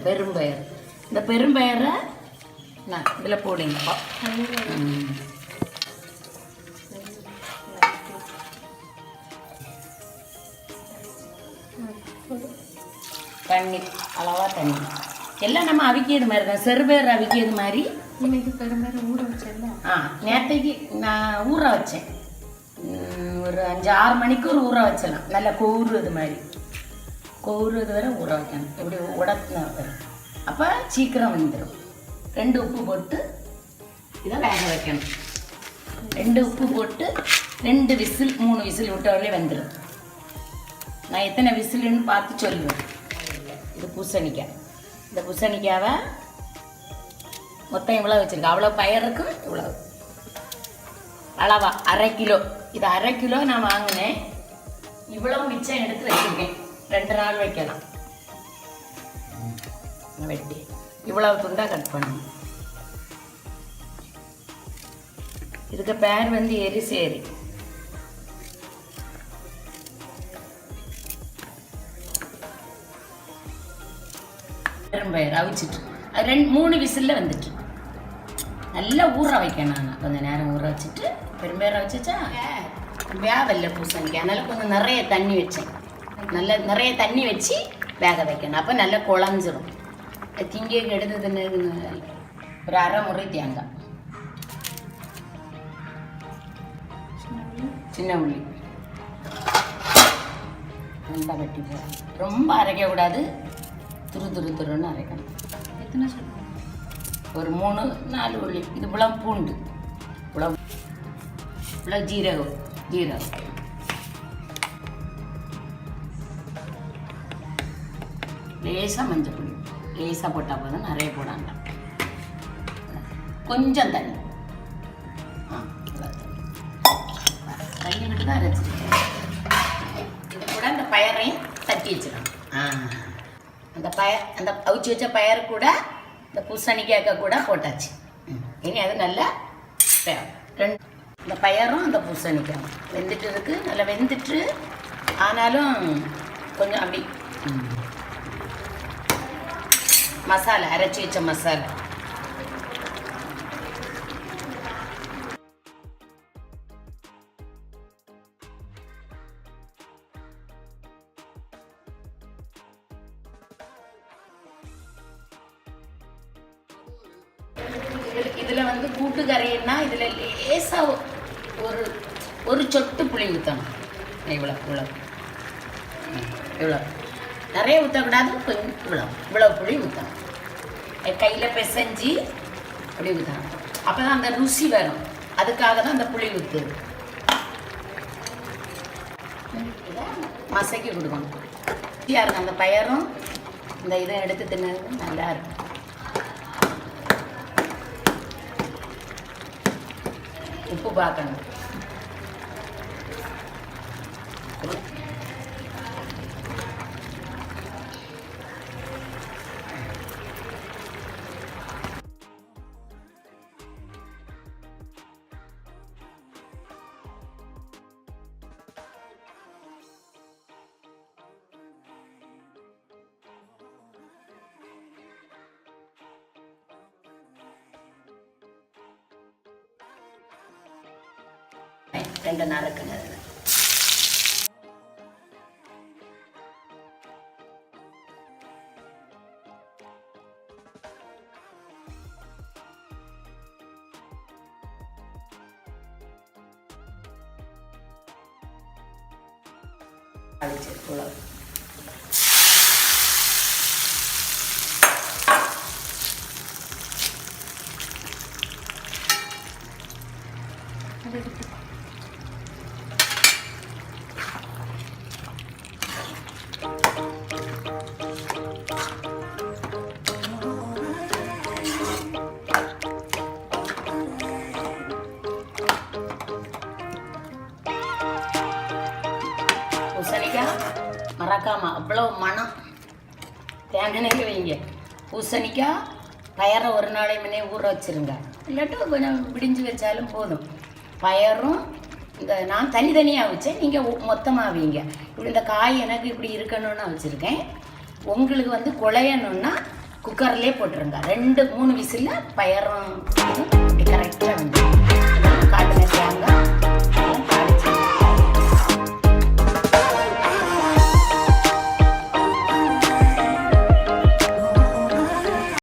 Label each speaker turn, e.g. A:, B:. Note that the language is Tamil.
A: பெரும்பயறு. இந்த பெரும்பயரை நான் இதில் போடுங்கப்பா. தண்ணி அளவாக தண்ணி எல்லாம் நம்ம அவிக்கிறது மாதிரி தான். செறுபயறு அவிக்கிறது மாதிரி.
B: இன்னைக்கு பெரும்பயறு ஊற வச்சேன்.
A: நேற்றைக்கு நான் ஊற வச்சேன். ஒரு 5-6 மணிக்கூர் ஊற வச்சலாம். நல்லா கொவுறுது மாதிரி கொவுறுது வரை ஊற வைக்கணும். இப்படி உடத்துனா வரும். அப்போ சீக்கிரம் வந்துடும். 2 உப்பு போட்டு இதை வேக வைக்கணும். 2 உப்பு போட்டு 2 விசில் 3 விசில் விட்டவர்களே வந்துடும். நான் எத்தனை விசிலுன்னு பார்த்து சொல்லுவேன். இது பூசணிக்காய். இந்த பூசணிக்காவை மொத்தம் இவ்வளோ வச்சுருக்கேன். அவ்வளோ பயருக்கும் இவ்வளோ அளவா 1/2 கிலோ. இது 1/2 கிலோ நான் வாங்கினேன். இவ்வளோ மிச்சம் எடுத்து வச்சுருக்கேன். 2 நாள் வைக்கலாம். வெட்டி இவ்வளோ துண்டாக கட் பண்ணணும். இதுக்கு பேர் வந்து எரிசேரி. பெரும்பயறு அவிச்சிட்டு அது 2-3 விசிலில் வந்துட்டு நல்லா ஊற வைக்கணும். நான் கொஞ்சம் நேரம் ஊற வச்சுட்டு பெரும்பயறு வச்சுச்சா வேவல்ல பூசணிக்காய். அதனால் கொஞ்சம் நிறைய தண்ணி வச்சேன். நிறைய தண்ணி வச்சு வேக வைக்கணும். அப்போ நல்லா குழஞ்சிரும். திங்க எடுத்ததுன்னு ஒரு 1/2 முறை தேங்காய், சின்ன உள்ளி நல்லா வெட்டி போகிறேன். ரொம்ப அரைக்கக்கூடாது. துருன்னு அரைக்கணும்.
B: எத்தனை சொல்லுங்கள்?
A: ஒரு 3-4 உள்ளி. இது இவ்வளோ பூண்டு, இவ்வளோ ஜீரகம் லேசாக மஞ்சள் பொடி லேசாக போட்டால் போதும். நிறைய போடாங்க. கொஞ்சம் தண்ணி தண்ணி விட்டு தான் அரைச்சிருக்கேன். இது கூட இந்த பயரையும் தட்டி வச்சிடணும். அந்த அவிச்சு வச்ச பயறு கூட இந்த பூசணிக்காய்க்க கூட போட்டாச்சு. இனி அது நல்லா இந்த பயரும் அந்த பூசணிக்காய் வெந்துட்டு இருக்கு. நல்லா வெந்துட்டு ஆனாலும் கொஞ்சம் அப்படி மசாலா அரைச்சி வச்ச மசாலா இதில் வந்து கூட்டுக்கரைன்னா இதில் லேசாக ஒரு சொட்டு புளி ஊற்றணும். இவ்வளோ நிறைய ஊற்றக்கூடாது. கொஞ்சம் இவ்வளோ புளி ஊற்றணும். கையில் பிசைஞ்சு அப்படி ஊற்றணும். அப்போ தான் அந்த ருசி வரும். அதுக்காக தான் அந்த புளி ஊற்றுது. இதை மசக்கி கொடுக்கணும். ருசியாக இருக்கும். அந்த பயரும் இந்த இதை எடுத்து தின்னது நல்லா இருக்கும். உப்பு பார்க்கணும். ரெண்டு நறுக்குங்க. அடிச்சு உழவு பூசணிக்காய் மறக்காமல் அவ்வளோ மனம். தேங்காய் வைங்க. பூசணிக்காய் பயரை ஒரு நாளை முன்னே ஊற வச்சுருங்க. இல்லாட்டும் கொஞ்சம் விடிஞ்சு வச்சாலும் போதும். பயரும் இந்த நான் தனித்தனியாக வச்சேன். நீங்கள் மொத்தமாக வைங்க. இப்படி இந்த காய் எனக்கு இப்படி இருக்கணும்னு வச்சுருக்கேன். உங்களுக்கு வந்து குழையணுன்னா குக்கர்லேயே போட்டுருங்க 2-3 விசில்ல பயரும் இப்படி கரெக்டாக வந்து